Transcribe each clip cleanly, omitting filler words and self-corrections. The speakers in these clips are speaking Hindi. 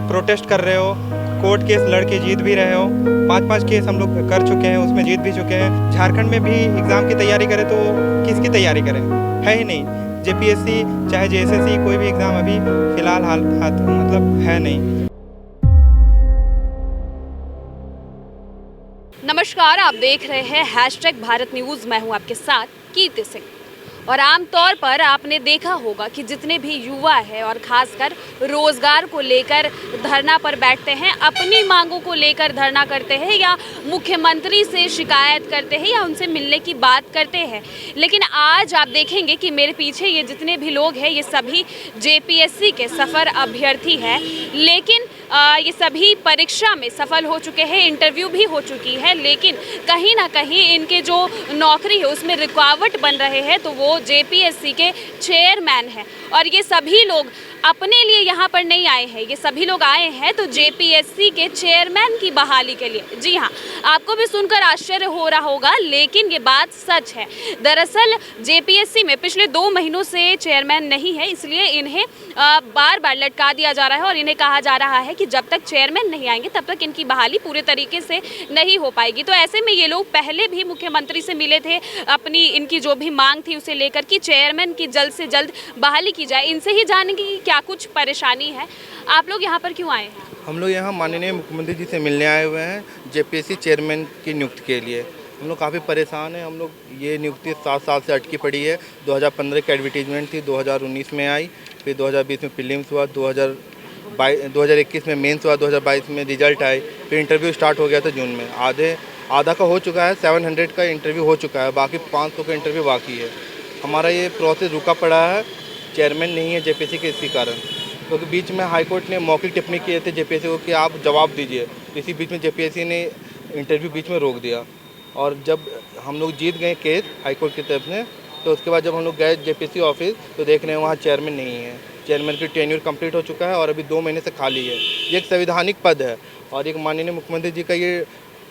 प्रोटेस्ट कर रहे हो, कोर्ट केस लड़ के जीत भी रहे हो, 5-5 केस हम लोग कर चुके हैं, उसमें जीत भी चुके हैं। झारखंड में भी एग्ज़ाम की तैयारी करें तो किसकी तैयारी करें, है ही नहीं। जेपीएससी चाहे जेएसएससी कोई भी एग्ज़ाम अभी फ़िलहाल हाथ मतलब है नहीं। नमस्कार, आप देख रहे हैं #भारत न्यूज़। मैं हूं आपके साथ कीर्ति सिंह। और आमतौर पर आपने देखा होगा कि जितने भी युवा है और ख़ासकर रोज़गार को लेकर धरना पर बैठते हैं, अपनी मांगों को लेकर धरना करते हैं या मुख्यमंत्री से शिकायत करते हैं या उनसे मिलने की बात करते हैं। लेकिन आज आप देखेंगे कि मेरे पीछे ये जितने भी लोग हैं ये सभी जेपीएससी के सफ़र अभ्यर्थी हैं, लेकिन ये सभी परीक्षा में सफल हो चुके हैं, इंटरव्यू भी हो चुकी है, लेकिन कहीं ना कहीं इनके जो नौकरी है उसमें रुकावट बन रहे हैं, तो वो जेपीएससी के चेयरमैन हैं। और ये सभी लोग अपने लिए यहाँ पर नहीं आए हैं, ये सभी लोग आए हैं तो जेपीएससी के चेयरमैन की बहाली के लिए। जी हाँ, आपको भी सुनकर आश्चर्य हो रहा होगा, लेकिन ये बात सच है। दरअसल जेपीएससी में पिछले 2 महीनों से चेयरमैन नहीं है, इसलिए इन्हें बार बार लटका दिया जा रहा है और इन्हें कहा जा रहा है कि जब तक चेयरमैन नहीं आएंगे तब तक इनकी बहाली पूरे तरीके से नहीं हो पाएगी। तो ऐसे में ये लोग पहले भी मुख्यमंत्री से मिले थे, अपनी इनकी जो भी मांग थी उसे लेकर कि चेयरमैन की जल्द से जल्द बहाली की जाए। इनसे ही जानेंगे कि क्या कुछ परेशानी है। आप लोग यहाँ पर क्यों आए हैं? हम लोग यहाँ माननीय मुख्यमंत्री जी से मिलने आए हुए हैं जेपीएससी चेयरमैन की नियुक्ति के लिए। हम लोग काफ़ी परेशान हैं। हम लोग ये नियुक्ति 7 साल से अटकी पड़ी है। 2015 की एडवर्टीजमेंट थी, 2019 में आई, फिर 2020 में प्रीलिम्स हुआ, 2021 में मेंस हुआ, 2022 में रिजल्ट आए, फिर इंटरव्यू स्टार्ट हो गया था जून में। आधा का हो चुका है, 700 का इंटरव्यू हो चुका है, बाकी 500 का इंटरव्यू बाकी है। हमारा ये प्रोसेस रुका पड़ा है, चेयरमैन नहीं है जेपीएससी के इसी कारण। क्योंकि बीच में हाईकोर्ट ने मौखिक टिप्पणी किए थे जेपीएससी को कि आप जवाब दीजिए। इसी बीच में जेपीएससी ने इंटरव्यू बीच में रोक दिया और जब हम लोग जीत गए केस हाईकोर्ट की तरफ से, तो उसके बाद जब हम लोग गए जेपीएससी ऑफिस तो देख रहे हैं वहाँ चेयरमैन नहीं है। चेयरमैन की टेन्योर कंप्लीट हो चुका है और अभी 2 महीने से खाली है। ये एक संवैधानिक पद है और एक माननीय मुख्यमंत्री जी का ये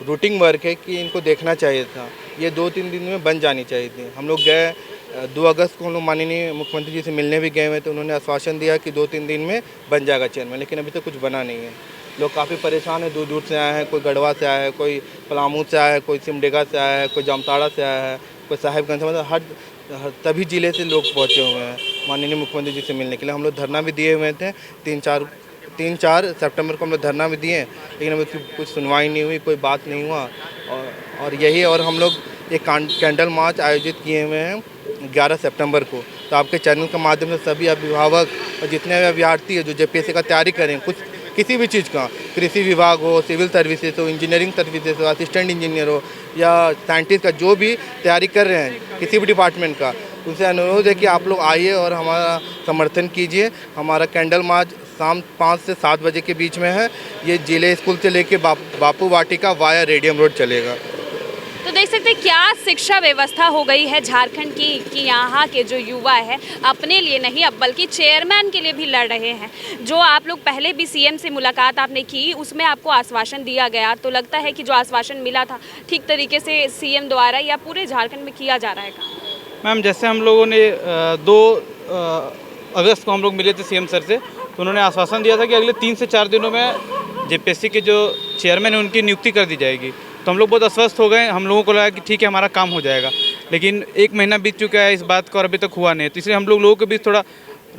रूटीन वर्क है कि इनको देखना चाहिए था। ये 2-3 दिन में बन जानी चाहिए थी। हम लोग गए 2 अगस्त को हम लोग माननीय मुख्यमंत्री जी से मिलने भी गए हुए, तो उन्होंने आश्वासन दिया कि 2-3 दिन में बन जाएगा चेयरमैन, लेकिन अभी तक कुछ बना नहीं है। लोग काफ़ी परेशान हैं, दूर दूर से आए हैं, कोई गढ़वा से आया है, कोई पलामू से आया है, कोई सिमडेगा से आया है, कोई जामताड़ा से आया है, कोई साहिबगंज से, मतलब हर सभी ज़िले से लोग पहुँचे हुए हैं माननीय मुख्यमंत्री जी से मिलने के लिए। हम लोग धरना भी दिए हुए थे, 3-4 सितंबर को हम लोग धरना भी दिए, लेकिन अभी उसकी कुछ सुनवाई नहीं हुई, कोई बात नहीं हुआ। और हम लोग एक कैंडल मार्च आयोजित किए हुए हैं 11 सितंबर को। तो आपके चैनल के माध्यम से सभी अभिभावक और जितने भी अभ्यर्थी है जो जेपीएससी का तैयारी करें, कुछ किसी भी चीज़ का, कृषि विभाग हो, सिविल सर्विसेज हो, इंजीनियरिंग सर्विसेज हो, असिस्टेंट इंजीनियर हो या साइंटिस्ट का, जो भी तैयारी कर रहे हैं किसी भी डिपार्टमेंट का, उनसे अनुरोध है कि आप लोग आइए और हमारा समर्थन कीजिए। हमारा कैंडल मार्च शाम 5 से 7 बजे के बीच में है। ये जिले स्कूल से लेके Bapu Vatika via radium road चलेगा। तो देख सकते हैं क्या शिक्षा व्यवस्था हो गई है झारखंड की कि यहाँ के जो युवा है अपने लिए नहीं अब बल्कि चेयरमैन के लिए भी लड़ रहे हैं। जो आप लोग पहले भी सीएम से मुलाकात आपने की, उसमें आपको आश्वासन दिया गया, तो लगता है कि जो आश्वासन मिला था ठीक तरीके से सीएम द्वारा या पूरे झारखंड में किया जा रहा है? मैम, जैसे हम लोगों ने 2 अगस्त को हम लोग मिले थे सीएम सर से, तो उन्होंने आश्वासन दिया था कि अगले 3 से 4 दिनों में जेपीएससी के जो चेयरमैन है उनकी नियुक्ति कर दी जाएगी। तो हम लोग बहुत अस्वस्थ हो गए। हम लोगों को लगा कि ठीक है हमारा काम हो जाएगा, लेकिन 1 महीना बीत चुका है इस बात को और अभी तक हुआ नहीं। तो इसलिए हम लोगों के बीच थोड़ा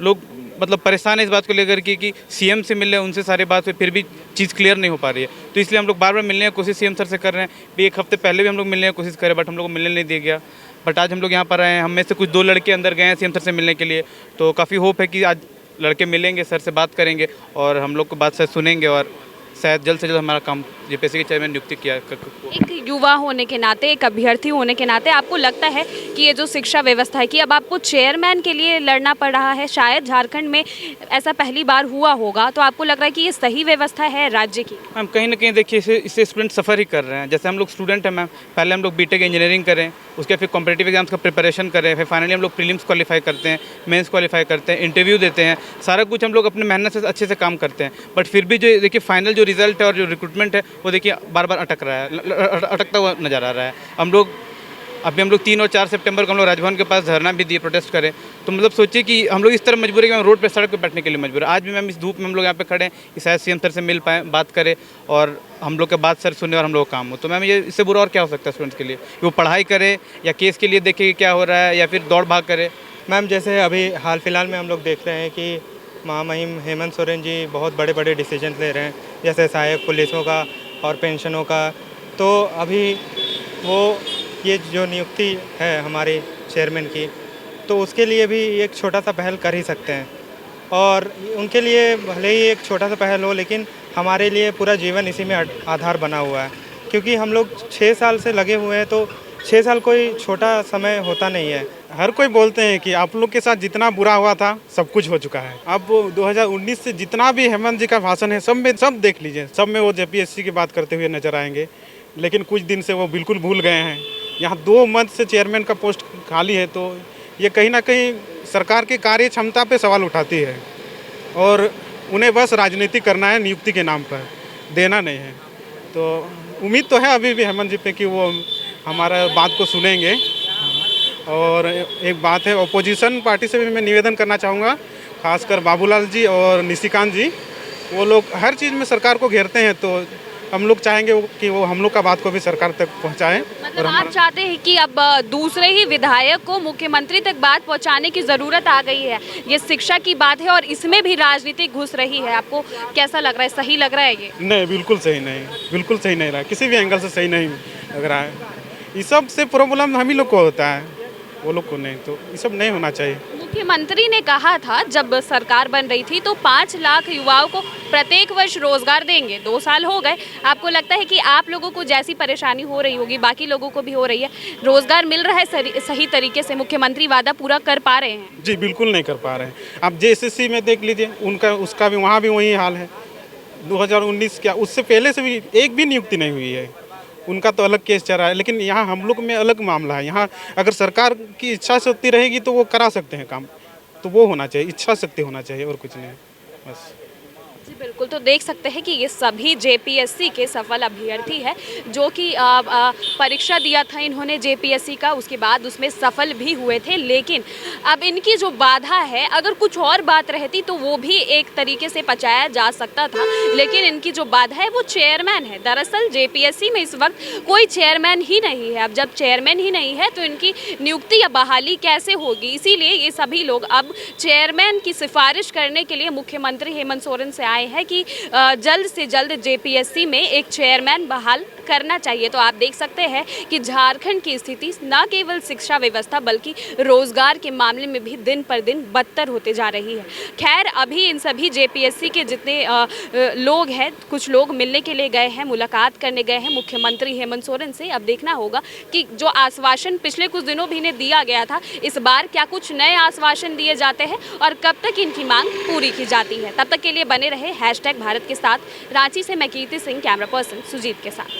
लोग मतलब परेशान है इस बात को लेकर कि सीएम से मिल रहे हैं, उनसे सारी बात हुई, फिर भी चीज़ क्लियर नहीं हो पा रही है। तो इसलिए हम लोग बार बार मिलने की कोशिश सीएम सर से कर रहे हैं। भी 1 हफ्ते पहले भी हम लोग मिलने की कोशिश करें, बट हम लोग को मिलने नहीं दिया गया। बट आज हम लोग यहाँ पर आए हैं। हम में से कुछ 2 लड़के अंदर गए हैं सीएम सर से मिलने के लिए, तो काफ़ी होप है कि आज लड़के मिलेंगे, सर से बात करेंगे और हम लोग को बात शायद सुनेंगे और शायद जल्द से जल्द हमारा काम जेपीएससी के चेयरमैन नियुक्ति किया। एक युवा होने के नाते, एक अभ्यर्थी होने के नाते आपको लगता है कि ये जो शिक्षा व्यवस्था है कि अब आपको चेयरमैन के लिए लड़ना पड़ रहा है, शायद झारखंड में ऐसा पहली बार हुआ होगा, तो आपको लग रहा है कि ये सही व्यवस्था है राज्य की? मैम, कहीं ना कहीं देखिए इससे स्टूडेंट सफ़र ही कर रहे हैं। जैसे हम लोग स्टूडेंट हैं मैम, पहले हम लोग बीटेक इंजीनियरिंग करें, उसके फिर कॉम्पिटिटिव एग्जाम्स का प्रिपरेशन करें, फिर फाइनली हम लोग प्रीलिम्स क्वालिफाई करते हैं, मेंस क्वालिफाई करते हैं, इंटरव्यू देते हैं, सारा कुछ हम लोग अपने मेहनत से अच्छे से काम करते हैं। बट फिर भी जो देखिए फाइनल जो रिजल्ट है और जो रिक्रूटमेंट है वो देखिए बार बार अटक रहा है, अटकता हुआ नज़र आ रहा है। हम लोग अभी हम लोग 3 और 4 सितंबर को हम लोग राजभवन के पास धरना भी दिए, प्रोटेस्ट करें। तो मतलब सोचिए कि हम लोग इस तरह मजबूर है कि हम रोड पे सड़क पे बैठने के लिए मजबूर है। आज भी मैम इस धूप में हम लोग यहाँ पे खड़े हैं कि शायद सीएम सर से मिल पाएँ, बात करें और हम लोग के बात सर सुने और हम लोग का काम हो। तो मैम ये इससे बुरा और क्या हो सकता है स्टूडेंट्स के लिए, कि वो पढ़ाई करे या केस के लिए देखे कि क्या हो रहा है या फिर दौड़ भाग करे। मैम जैसे अभी हाल फिलहाल में हम लोग देख रहे हैं कि महामहिम हेमंत सोरेन जी बहुत बड़े बड़े डिसीजन ले रहे हैं, जैसे सहायक पुलिसों का और पेंशनों का। तो अभी वो ये जो नियुक्ति है हमारे चेयरमैन की, तो उसके लिए भी एक छोटा सा पहल कर ही सकते हैं। और उनके लिए भले ही एक छोटा सा पहल हो, लेकिन हमारे लिए पूरा जीवन इसी में आधार बना हुआ है, क्योंकि हम लोग 6 साल से लगे हुए हैं। तो 6 साल कोई छोटा समय होता नहीं है। हर कोई बोलते हैं कि आप लोग के साथ जितना बुरा हुआ था सब कुछ हो चुका है। अब 2019 से जितना भी हेमंत जी का भाषण है, सब में सब देख लीजिए, सब में वो जेपीएससी की बात करते हुए नजर आएंगे। लेकिन कुछ दिन से वो बिल्कुल भूल गए हैं। यहाँ 2 मंथ से चेयरमैन का पोस्ट खाली है, तो ये कहीं ना कहीं सरकार की कार्य क्षमता पे सवाल उठाती है और उन्हें बस राजनीति करना है, नियुक्ति के नाम पर देना नहीं है। तो उम्मीद तो है अभी भी हेमंत जी पे कि वो हमारा बात को सुनेंगे। और एक बात है, अपोजिशन पार्टी से भी मैं निवेदन करना चाहूँगा, खासकर बाबूलाल जी और निशिकांत जी, वो लोग हर चीज़ में सरकार को घेरते हैं। तो हम लोग चाहेंगे कि वो हम लोग का बात को भी सरकार तक पहुंचाएं। मतलब आप चाहते हैं कि अब दूसरे ही विधायक को मुख्यमंत्री तक बात पहुंचाने की ज़रूरत आ गई है। ये शिक्षा की बात है और इसमें भी राजनीति घुस रही है। आपको कैसा लग रहा है, सही लग रहा है ये? नहीं, बिल्कुल सही नहीं, बिल्कुल सही नहीं रहा, किसी भी एंगल से सही नहीं लग रहा है। ये सब से प्रॉब्लम हम ही लोग को होता है, वो लोग को नहीं। तो ये सब नहीं होना चाहिए। मुख्यमंत्री ने कहा था जब सरकार बन रही थी तो 5 लाख युवाओं को प्रत्येक वर्ष रोजगार देंगे। 2 साल हो गए, आपको लगता है कि आप लोगों को जैसी परेशानी हो रही होगी बाकी लोगों को भी हो रही है, रोजगार मिल रहा है सही तरीके से? मुख्यमंत्री वादा पूरा कर पा रहे हैं? जी बिल्कुल नहीं कर पा रहे हैं। आप जेएसएससी में देख लीजिए, उनका उसका भी वहाँ भी वही हाल है। 2019 क्या, उससे पहले से भी एक भी नियुक्ति नहीं हुई है। उनका तो अलग केस चल रहा है, लेकिन यहाँ हम लोग में अलग मामला है। यहाँ अगर सरकार की इच्छा शक्ति रहेगी तो वो करा सकते हैं काम, तो वो होना चाहिए, इच्छा शक्ति होना चाहिए और कुछ नहीं, बस। जी बिल्कुल, तो देख सकते हैं कि ये सभी जेपीएससी के सफल अभ्यर्थी है जो कि परीक्षा दिया था इन्होंने जेपीएससी का, उसके बाद उसमें सफल भी हुए थे। लेकिन अब इनकी जो बाधा है, अगर कुछ और बात रहती तो वो भी एक तरीके से पचाया जा सकता था, लेकिन इनकी जो बाधा है वो चेयरमैन है। दरअसल जेपीएससी में इस वक्त कोई चेयरमैन ही नहीं है। अब जब चेयरमैन ही नहीं है तो इनकी नियुक्ति या बहाली कैसे होगी? इसीलिए ये सभी लोग अब चेयरमैन की सिफारिश करने के लिए मुख्यमंत्री हेमंत सोरेन से आए हैं कि जल्द से जल्द जेपीएससी में एक चेयरमैन बहाल करना चाहिए। तो आप देख सकते हैं कि झारखंड की स्थिति न केवल शिक्षा व्यवस्था बल्कि रोजगार के मामले में भी दिन पर दिन बदतर होते जा रही है। खैर, अभी इन सभी जेपीएससी के जितने लोग हैं, कुछ लोग मिलने के लिए गए हैं, मुलाकात करने गए हैं मुख्यमंत्री हेमंत सोरेन से। अब देखना होगा कि जो आश्वासन पिछले कुछ दिनों भी इन्हें दिया गया था, इस बार क्या कुछ नए आश्वासन दिए जाते हैं और कब तक इनकी मांग पूरी की जाती है। तब तक के लिए बने रहे #भारत के साथ। रांची से मैं कीर्ति सिंह, कैमरा पर्सन सुजीत के साथ।